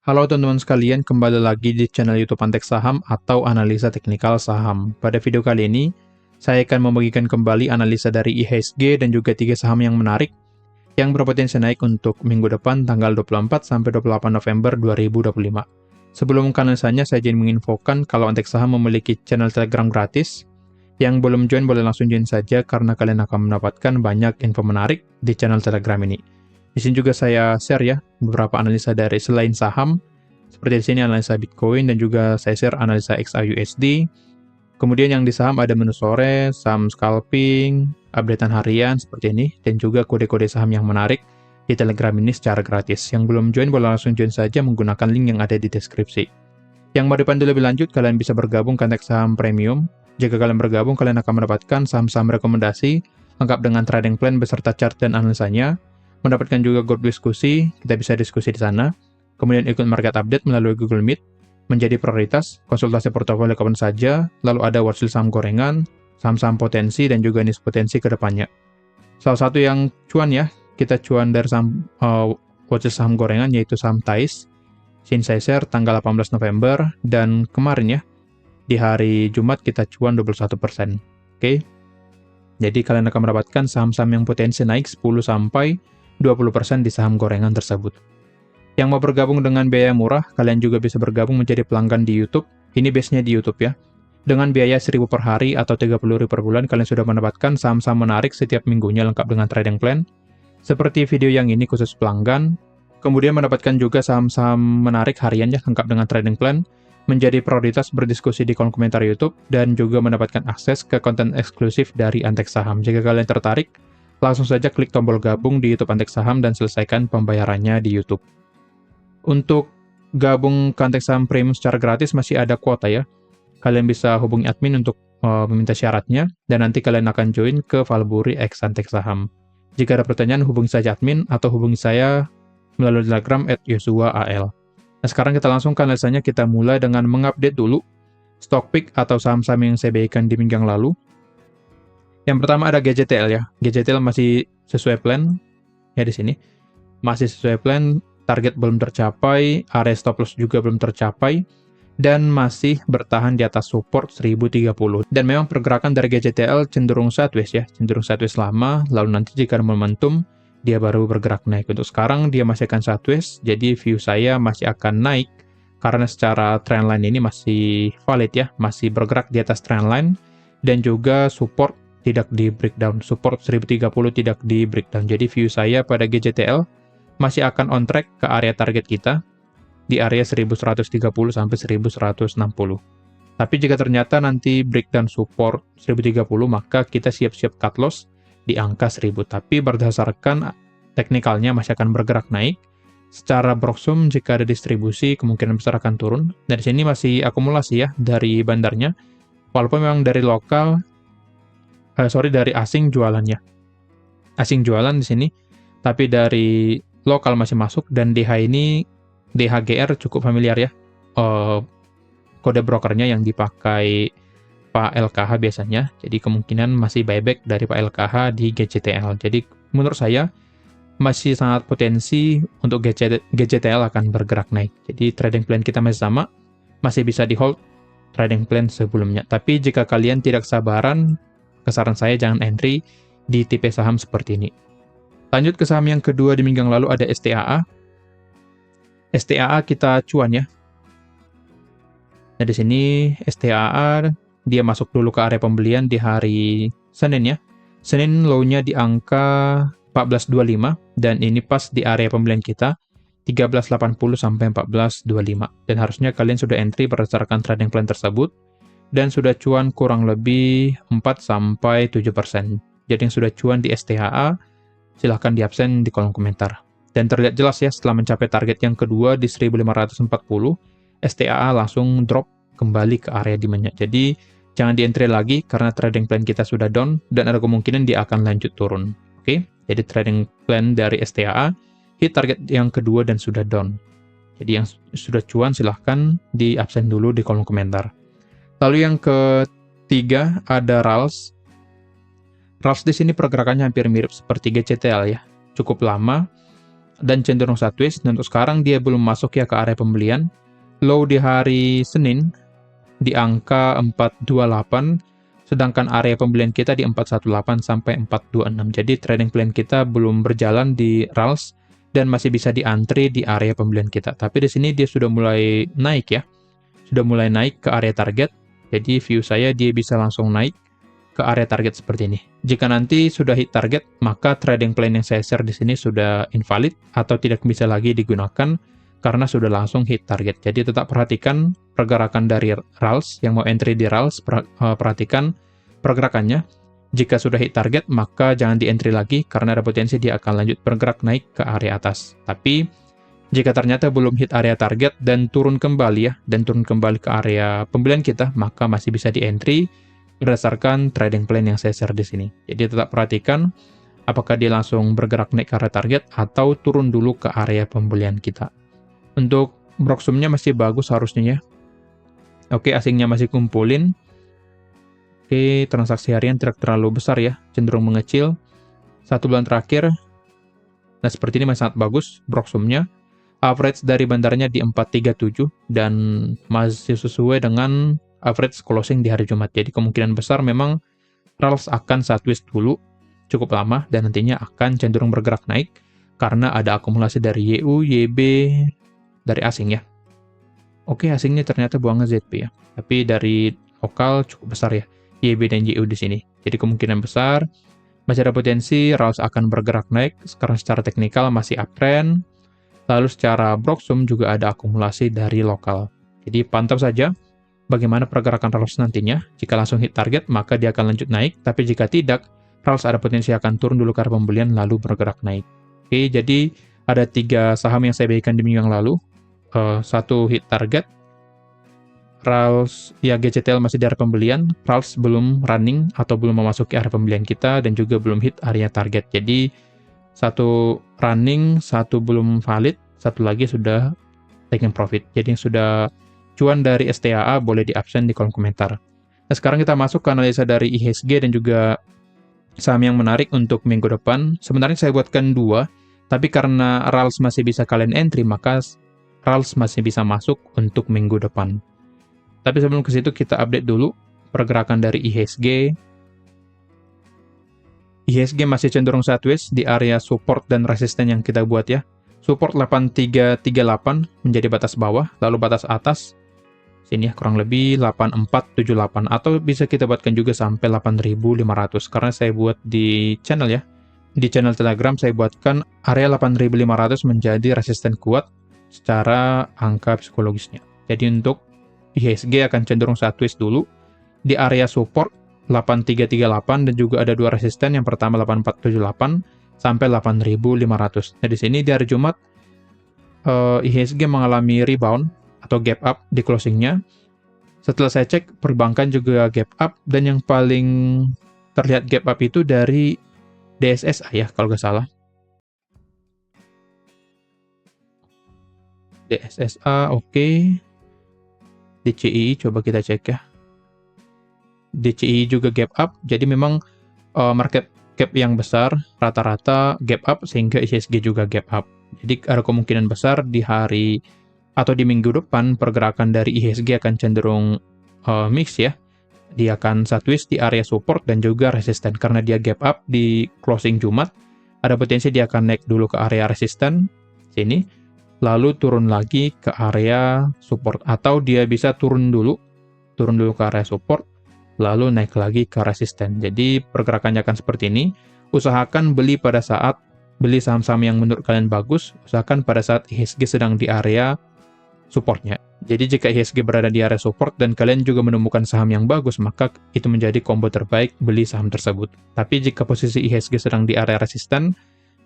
Halo teman-teman sekalian, kembali lagi di channel YouTube Antek Saham atau Analisa Teknikal Saham. Pada video kali ini, saya akan membagikan kembali analisa dari IHSG dan juga 3 saham yang menarik yang berpotensi naik untuk minggu depan tanggal 24 sampai 28 November 2025. Sebelum ke analisanya, saya ingin menginfokan kalau Antek Saham memiliki channel Telegram gratis. Yang belum join boleh langsung join saja karena kalian akan mendapatkan banyak info menarik di channel Telegram ini. Di sini juga saya share ya beberapa analisa dari selain saham, seperti di sini analisa Bitcoin dan juga saya share analisa XAUSD. Kemudian yang di saham ada menu sore, saham scalping, updatean harian seperti ini, dan juga kode-kode saham yang menarik di Telegram ini secara gratis. Yang belum join boleh langsung join saja menggunakan link yang ada di deskripsi. Yang mau dipandu lebih lanjut, kalian bisa bergabung ke Antek Saham Premium. Jika kalian bergabung, kalian akan mendapatkan saham-saham rekomendasi lengkap dengan trading plan beserta chart dan analisanya. Mendapatkan juga grup diskusi, kita bisa diskusi di sana. Kemudian ikut market update melalui Google Meet, menjadi prioritas, konsultasi portofolio kapan saja, lalu ada watchlist saham gorengan, saham-saham potensi, dan juga niche potensi ke depannya. Salah satu yang cuan ya, kita cuan dari saham watchlist saham gorengan, yaitu saham TAIS. Sini saya share tanggal 18 November, dan kemarin ya, di hari Jumat kita cuan 21%. Oke? Jadi kalian akan mendapatkan saham-saham yang potensi naik 10-20% di saham gorengan tersebut. Yang mau bergabung dengan biaya murah, kalian juga bisa bergabung menjadi pelanggan di YouTube. Ini base-nya di YouTube ya. Dengan biaya 1.000 per hari atau 30.000 per bulan, kalian sudah mendapatkan saham-saham menarik setiap minggunya lengkap dengan trading plan. Seperti video yang ini khusus pelanggan. Kemudian mendapatkan juga saham-saham menarik hariannya lengkap dengan trading plan, menjadi prioritas berdiskusi di kolom komentar YouTube, dan juga mendapatkan akses ke konten eksklusif dari Antek Saham. Jika kalian tertarik, langsung saja klik tombol gabung di YouTube Antek Saham dan selesaikan pembayarannya di YouTube. Untuk gabung ke Antek Saham Premium secara gratis masih ada kuota ya. Kalian bisa hubungi admin untuk meminta syaratnya, dan nanti kalian akan join ke Valburi X Antek Saham. Jika ada pertanyaan, hubungi saja admin atau hubungi saya melalui Telegram @yosuaal. Nah, sekarang kita langsung ke analisanya. Kita mulai dengan mengupdate dulu stock pick atau saham-saham yang saya bagikan di minggu yang lalu. Yang pertama ada GJTL ya. GJTL masih sesuai plan ya di sini. Masih sesuai plan, target belum tercapai, area stop loss juga belum tercapai, dan masih bertahan di atas support 1030. Dan memang pergerakan dari GJTL cenderung sideways ya, cenderung sideways lama, lalu nanti jika ada momentum, dia baru bergerak naik. Untuk sekarang dia masih akan sideways, jadi view saya masih akan naik, karena secara trendline ini masih valid ya, masih bergerak di atas trendline, dan juga support tidak di breakdown, support 1030 tidak di breakdown. Jadi view saya pada GJTL masih akan on track ke area target kita, di area 1130 sampai 1160. Tapi jika ternyata nanti breakdown support 1030, maka kita siap-siap cut loss di angka 1000. Tapi berdasarkan teknikalnya masih akan bergerak naik. Secara broksum jika ada distribusi kemungkinan besar akan turun. Dari sini masih akumulasi ya dari bandarnya. Walaupun memang dari lokal, dari asing jualannya. Asing jualan di sini, tapi dari lokal masih masuk, dan DH ini DHGR cukup familiar ya. Kode brokernya yang dipakai Pak LKH biasanya, jadi kemungkinan masih buyback dari Pak LKH di GJTL. Jadi menurut saya masih sangat potensi untuk GJTL akan bergerak naik. Jadi trading plan kita masih sama, masih bisa di hold trading plan sebelumnya. Tapi jika kalian tidak sabaran, saran saya jangan entry di tipe saham seperti ini. Lanjut ke saham yang kedua di minggu yang lalu ada STAA. STAA kita cuan ya. Nah di sini STAA dia masuk dulu ke area pembelian di hari Senin ya. Senin low-nya di angka 1425, dan ini pas di area pembelian kita 1380 sampai 1425. Dan harusnya kalian sudah entry berdasarkan trading plan tersebut dan sudah cuan kurang lebih 4-7%. Jadi yang sudah cuan di STAA silahkan di absen di kolom komentar. Dan terlihat jelas ya setelah mencapai target yang kedua di 1540, STAA langsung drop kembali ke area demand-nya. Jadi jangan di entry lagi karena trading plan kita sudah down dan ada kemungkinan dia akan lanjut turun. Oke, jadi trading plan dari STAA hit target yang kedua dan sudah down. Jadi yang sudah cuan silahkan di absen dulu di kolom komentar. Lalu yang ketiga ada RALS. RALS di sini pergerakannya hampir mirip seperti GCTL ya, cukup lama. dan cenderung sideways, dan untuk sekarang dia belum masuk ya ke area pembelian. Low di hari Senin di angka 428, sedangkan area pembelian kita di 418 sampai 426. Jadi trading plan kita belum berjalan di RALS dan masih bisa diantri di area pembelian kita. Tapi di sini dia sudah mulai naik ya. Sudah mulai naik ke area target. Jadi view saya dia bisa langsung naik ke area target seperti ini. Jika nanti sudah hit target, maka trading plan yang saya share di sini sudah invalid atau tidak bisa lagi digunakan karena sudah langsung hit target. Jadi tetap perhatikan pergerakan dari RALS, yang mau entry di RALS, perhatikan pergerakannya. Jika sudah hit target, maka jangan di-entry lagi karena ada potensi dia akan lanjut bergerak naik ke area atas. Tapi jika ternyata belum hit area target dan turun kembali ya, dan turun kembali ke area pembelian kita, maka masih bisa di-entry berdasarkan trading plan yang saya share di sini. Jadi tetap perhatikan apakah dia langsung bergerak naik ke area target atau turun dulu ke area pembelian kita. Untuk Broxum-nya masih bagus harusnya ya. Oke, asingnya masih kumpulin. Oke, transaksi harian tidak terlalu besar ya, cenderung mengecil. 1 bulan terakhir, nah seperti ini masih sangat bagus Broxum-nya. Average dari bandarnya di 437 dan masih sesuai dengan average closing di hari Jumat. Jadi kemungkinan besar memang RALS akan sideways dulu cukup lama dan nantinya akan cenderung bergerak naik karena ada akumulasi dari YU, YB, dari asing ya. Oke, asingnya ternyata buangnya ZP ya. Tapi dari lokal cukup besar ya, YB dan YU di sini. Jadi kemungkinan besar masih ada potensi RALS akan bergerak naik. Sekarang secara teknikal masih uptrend. Lalu secara Broxum juga ada akumulasi dari lokal. Jadi pantau saja bagaimana pergerakan RALS nantinya. Jika langsung hit target, maka dia akan lanjut naik. Tapi jika tidak, RALS ada potensi akan turun dulu ke arah pembelian lalu bergerak naik. Oke, jadi ada 3 saham yang saya bagikan di minggu yang lalu. 1 hit target, RALS, ya GCTL masih di area pembelian, RALS belum running atau belum memasuki area pembelian kita, dan juga belum hit area target. Jadi, 1 running, 1 belum valid, 1 lagi sudah taking profit. Jadi yang sudah cuan dari STAA boleh di-absen di kolom komentar. Nah, sekarang kita masuk ke analisa dari IHSG dan juga saham yang menarik untuk minggu depan. Sebenarnya saya buatkan 2, tapi karena RALS masih bisa kalian entry, maka RALS masih bisa masuk untuk minggu depan. Tapi sebelum ke situ kita update dulu pergerakan dari IHSG. IHSG masih cenderung sideways di area support dan resisten yang kita buat ya. Support 8338 menjadi batas bawah, lalu batas atas sini ya kurang lebih 8478 atau bisa kita buatkan juga sampai 8500 karena saya buat di channel ya. Di channel Telegram saya buatkan area 8500 menjadi resisten kuat secara angka psikologisnya. Jadi untuk IHSG akan cenderung sideways dulu di area support 8338 dan juga ada 2 resisten, yang pertama 8478 sampai 8500. Nah di sini di hari Jumat IHSG mengalami rebound atau gap up di closingnya. Setelah saya cek perbankan juga gap up dan yang paling terlihat gap up itu dari DSSA ya kalau nggak salah. DSSA oke. DCI coba kita cek ya. DCI juga gap up, jadi memang market cap yang besar rata-rata gap up sehingga IHSG juga gap up. Jadi ada kemungkinan besar di hari atau di minggu depan pergerakan dari IHSG akan cenderung mix ya. Dia akan sideways di area support dan juga resisten karena dia gap up di closing Jumat. Ada potensi dia akan naik dulu ke area resisten sini, lalu turun lagi ke area support atau dia bisa turun dulu ke area support lalu naik lagi ke resisten. Jadi pergerakannya akan seperti ini. Usahakan beli pada saat beli saham-saham yang menurut kalian bagus, usahakan pada saat IHSG sedang di area supportnya. Jadi jika IHSG berada di area support dan kalian juga menemukan saham yang bagus, maka itu menjadi combo terbaik beli saham tersebut. Tapi jika posisi IHSG sedang di area resisten,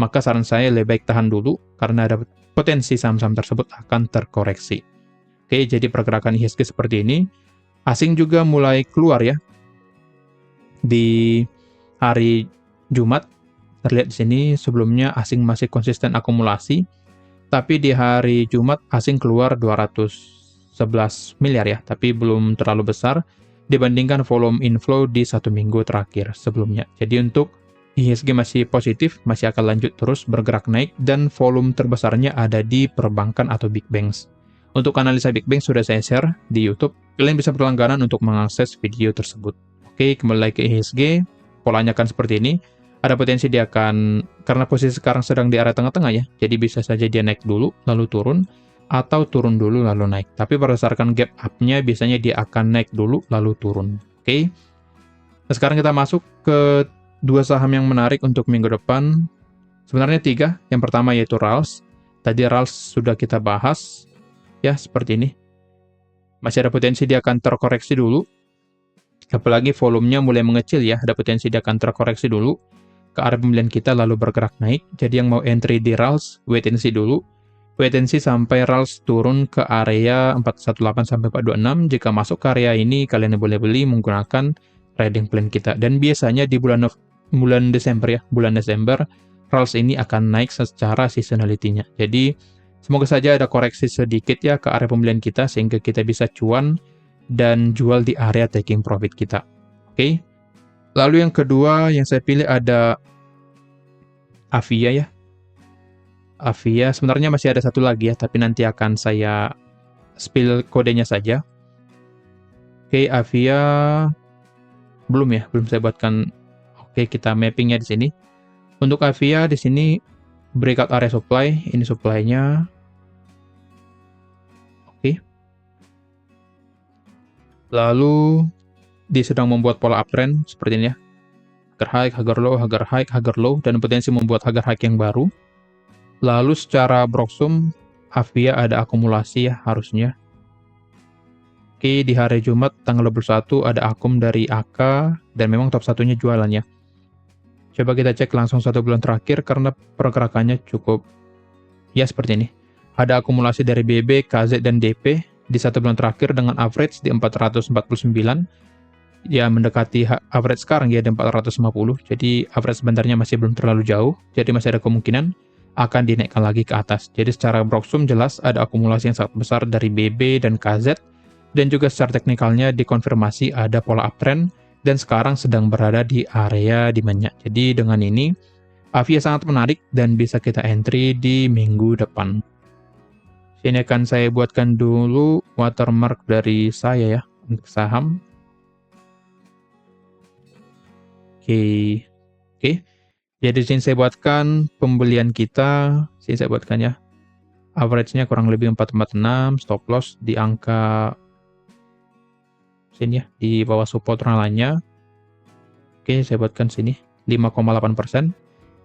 maka saran saya lebih baik tahan dulu karena ada potensi saham-saham tersebut akan terkoreksi. Oke, jadi pergerakan IHSG seperti ini. Asing juga mulai keluar ya. Di hari Jumat terlihat di sini sebelumnya asing masih konsisten akumulasi, tapi di hari Jumat asing keluar 211 miliar ya, tapi belum terlalu besar dibandingkan volume inflow di 1 minggu terakhir sebelumnya. Jadi untuk IHSG masih positif, masih akan lanjut terus bergerak naik, dan volume terbesarnya ada di perbankan atau big banks. Untuk analisa big bank sudah saya share di YouTube, kalian bisa berlangganan untuk mengakses video tersebut. Oke, kembali lagi ke IHSG, polanya akan seperti ini. Ada potensi dia akan, karena posisi sekarang sedang di area tengah-tengah ya, jadi bisa saja dia naik dulu, lalu turun, atau turun dulu, lalu naik. Tapi berdasarkan gap up-nya, biasanya dia akan naik dulu, lalu turun. Oke, nah sekarang kita masuk ke dua saham yang menarik untuk minggu depan. Sebenarnya 3. Yang pertama yaitu RALS. Tadi RALS sudah kita bahas. Ya, seperti ini. Masih ada potensi dia akan terkoreksi dulu. Apalagi volumenya mulai mengecil ya. Ada potensi dia akan terkoreksi dulu ke area pembelian kita lalu bergerak naik. Jadi yang mau entry di RALS, wait and see dulu. Wait and see sampai RALS turun ke area 418 sampai 426. Jika masuk ke area ini, kalian boleh beli menggunakan trading plan kita. Dan biasanya di bulan Desember ya, bulan Desember, RALS ini akan naik secara seasonality-nya. Jadi, semoga saja ada koreksi sedikit ya ke area pembelian kita, sehingga kita bisa cuan dan jual di area taking profit kita. Oke. Lalu yang kedua yang saya pilih ada Avia ya. Avia, sebenarnya masih ada satu lagi ya, tapi nanti akan saya spill kodenya saja. Oke, Avia belum ya, belum saya buatkan. Oke, kita mappingnya di sini. Untuk Avia di sini breakout area supply, ini supply-nya. Oke. Lalu dia sedang membuat pola uptrend seperti ini ya. Harga high, harga low, harga high, harga low, dan potensi membuat harga high yang baru. Lalu secara Broksum, Avia ada akumulasi ya harusnya. Oke, di hari Jumat tanggal 21 ada akum dari AK, dan memang top satunya jualan ya. Coba kita cek langsung 1 bulan terakhir karena pergerakannya cukup ya seperti ini. Ada akumulasi dari BB, KZ, dan DP di 1 bulan terakhir dengan average di 449. Ya mendekati average sekarang ya di 450. Jadi average sebenarnya masih belum terlalu jauh. Jadi masih ada kemungkinan akan dinaikkan lagi ke atas. Jadi secara Broksum jelas ada akumulasi yang sangat besar dari BB dan KZ. Dan juga secara teknikalnya dikonfirmasi ada pola uptrend. Dan sekarang sedang berada di area demand-nya. Jadi dengan ini, Avia sangat menarik dan bisa kita entry di minggu depan. Sini akan saya buatkan dulu watermark dari saya ya, untuk saham. Oke. Jadi sini saya buatkan pembelian kita, sini saya buatkan ya. Average-nya kurang lebih 446, stop loss di angka sini ya, di bawah support ralanya. Oke, saya buatkan sini 5,8%.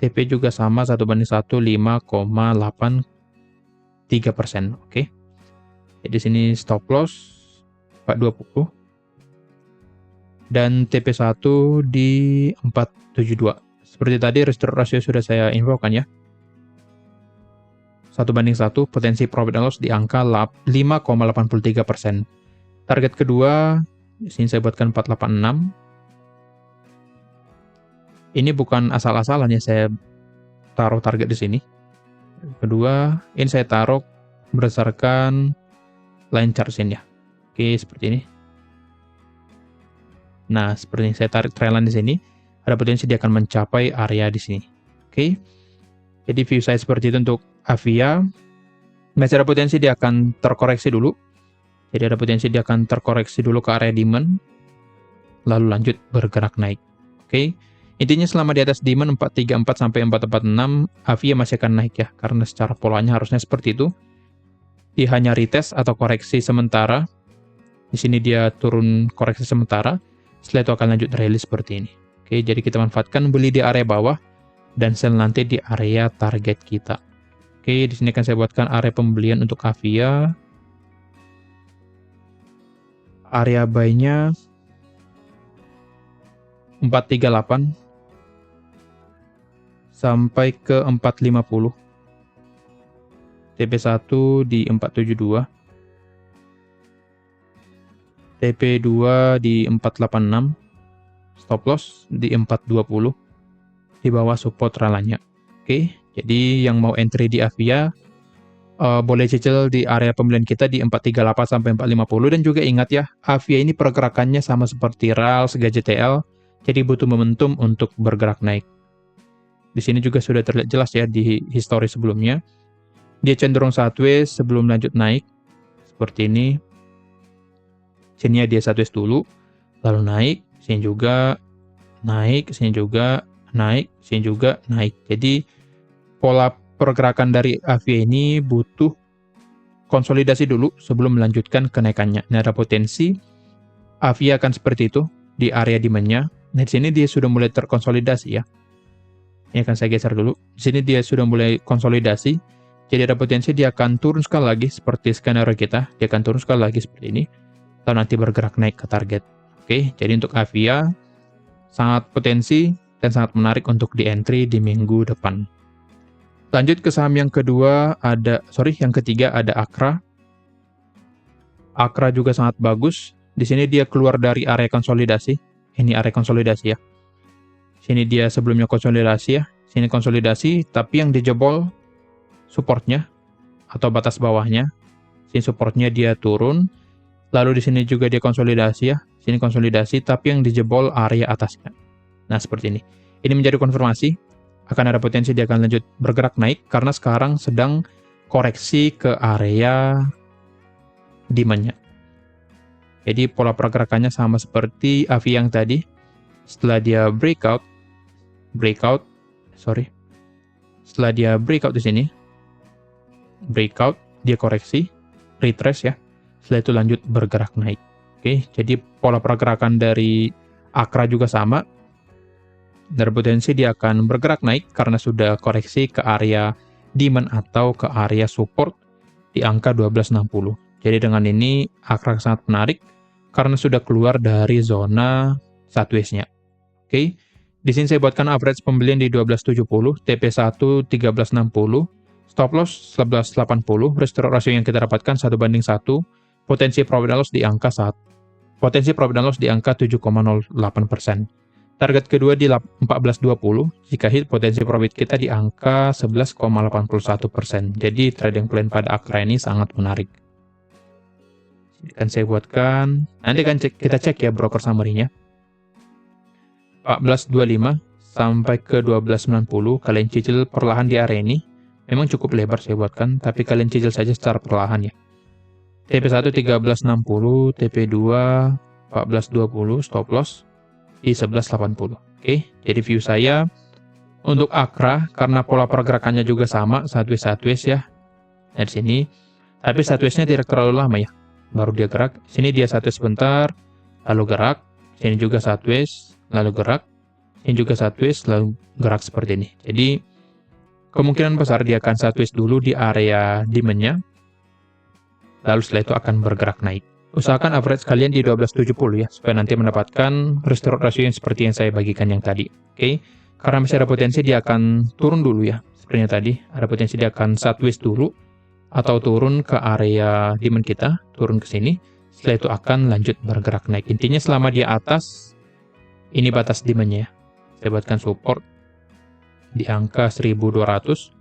TP juga sama 1:1, 5,83%. Oke. Jadi sini stop loss 420 dan TP1 di 472. Seperti tadi restore ratio sudah saya infokan ya. 1:1, potensi profit and loss di angka 5,83%. Target kedua di sini saya buatkan 486. Ini bukan asal-asalan ya saya taruh target di sini. Kedua, ini saya taruh berdasarkan line chart sini ya. Oke, seperti ini. Nah, seperti ini saya tarik trailan di sini, ada potensi dia akan mencapai area di sini. Oke. Jadi view saya seperti itu untuk Avia. Masih ada potensi dia akan terkoreksi dulu. Jadi ada potensi dia akan terkoreksi dulu ke area demand, lalu lanjut bergerak naik. Oke. Intinya selama di atas demand 434 sampai 446, Avia masih akan naik ya, karena secara polanya harusnya seperti itu. Dia hanya retest atau koreksi sementara. Di sini dia turun koreksi sementara, setelah itu akan lanjut rally seperti ini. Oke, jadi kita manfaatkan beli di area bawah dan sell nanti di area target kita. Oke, di sini akan saya buatkan area pembelian untuk Avia. Area buy-nya 438 sampai ke 450. TP1 di 472. TP2 di 486. Stop loss di 420. Di bawah support ralanya. Oke, jadi yang mau entry di Avia boleh cicil di area pembelian kita di 438 sampai 450. Dan juga ingat ya, Avia ini pergerakannya sama seperti RALS, GJTL, jadi butuh momentum untuk bergerak naik. Di sini juga sudah terlihat jelas ya di histori sebelumnya. Dia cenderung sideways sebelum lanjut naik. Seperti ini. Sini dia sideways dulu, lalu naik, sini juga naik, sini juga naik, sini juga naik. Jadi pola pergerakan dari AVIA ini butuh konsolidasi dulu sebelum melanjutkan kenaikannya. Nah, ada potensi AVIA akan seperti itu di area demand-nya. Nah, di sini dia sudah mulai terkonsolidasi ya. Ini akan saya geser dulu. Di sini dia sudah mulai konsolidasi. Jadi ada potensi dia akan turun sekali lagi seperti skenario kita. Dia akan turun sekali lagi seperti ini. Atau nanti bergerak naik ke target. Oke, jadi untuk AVIA sangat potensi dan sangat menarik untuk di entry di minggu depan. Lanjut ke saham yang kedua, yang ketiga ada Akra. Akra juga sangat bagus. Di sini dia keluar dari area konsolidasi. Ini area konsolidasi ya. Sini dia sebelumnya konsolidasi ya. Sini konsolidasi, tapi yang dijebol supportnya atau batas bawahnya. Sini supportnya dia turun. Lalu di sini juga dia konsolidasi ya. Sini konsolidasi, tapi yang dijebol area atasnya. Nah, seperti ini. Ini menjadi konfirmasi. Akan ada potensi dia akan lanjut bergerak naik, karena sekarang sedang koreksi ke area demand-nya. Jadi, pola pergerakannya sama seperti AVI yang tadi. Setelah dia breakout di sini, dia koreksi, retrace ya. Setelah itu lanjut bergerak naik. Oke, jadi pola pergerakan dari Akra juga sama. Dari potensi dia akan bergerak naik karena sudah koreksi ke area demand atau ke area support di angka 1260. Jadi dengan ini Akra sangat menarik karena sudah keluar dari zona sideways-nya. Oke, di sini saya buatkan average pembelian di 1270, TP1 1360, stop loss 1180, restore ratio yang kita dapatkan 1:1, potensi profit and loss di angka 7,08%. Target kedua di 1420, jika hit potensi profit kita di angka 11,81%. Jadi trading plan pada Akra ini sangat menarik. Akan saya buatkan, nanti kita cek ya broker summary-nya. 1425 sampai ke 1290, kalian cicil perlahan di area ini. Memang cukup lebar saya buatkan, tapi kalian cicil saja secara perlahan ya. TP1 1360, TP2 1420, stop loss di 1180. Oke, jadi view saya untuk Akra karena pola pergerakannya juga sama, sideways ya. Nah, di sini, tapi sideways-nya tidak terlalu lama ya. Baru dia gerak, sini dia sideways sebentar, lalu gerak, sini juga sideways, lalu gerak, sini juga sideways, lalu gerak seperti ini. Jadi kemungkinan besar dia akan sideways dulu di area demand-nya, lalu setelah itu akan bergerak naik. Usahakan average kalian di 1270 ya, supaya nanti mendapatkan restore ratio yang seperti yang saya bagikan yang tadi. Oke, karena masih ada potensi dia akan turun dulu ya, seperti yang tadi, ada potensi dia akan sideways dulu, atau turun ke area demand kita, turun ke sini, setelah itu akan lanjut bergerak naik. Intinya selama dia atas, ini batas demand-nya ya. Saya buatkan support di angka 1200.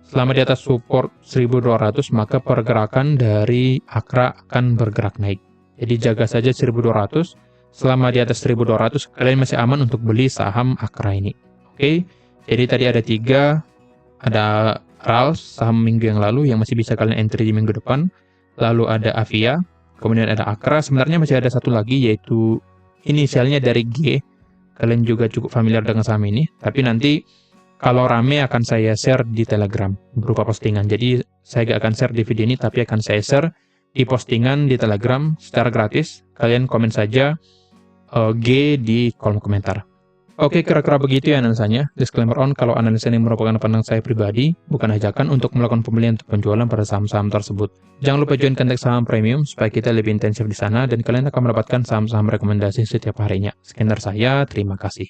Selama di atas support 1200, maka pergerakan dari Akra akan bergerak naik. Jadi jaga saja 1200. Selama di atas 1200, kalian masih aman untuk beli saham Akra ini. Oke, jadi tadi ada 3. Ada RALS, saham minggu yang lalu yang masih bisa kalian entry di minggu depan. Lalu ada AVIA, kemudian ada Akra. Sebenarnya masih ada satu lagi, yaitu inisialnya dari G. Kalian juga cukup familiar dengan saham ini. Tapi nanti kalau rame akan saya share di Telegram berupa postingan. Jadi saya gak akan share di video ini, tapi akan saya share di postingan di Telegram secara gratis. Kalian komen saja G di kolom komentar. Oke, kira-kira begitu ya analisanya. Disclaimer on, kalau analisa ini merupakan pandang saya pribadi, bukan ajakan untuk melakukan pembelian atau penjualan pada saham-saham tersebut. Jangan lupa join kontak saham premium supaya kita lebih intensif di sana dan kalian akan mendapatkan saham-saham rekomendasi setiap harinya. Sekian dari saya, terima kasih.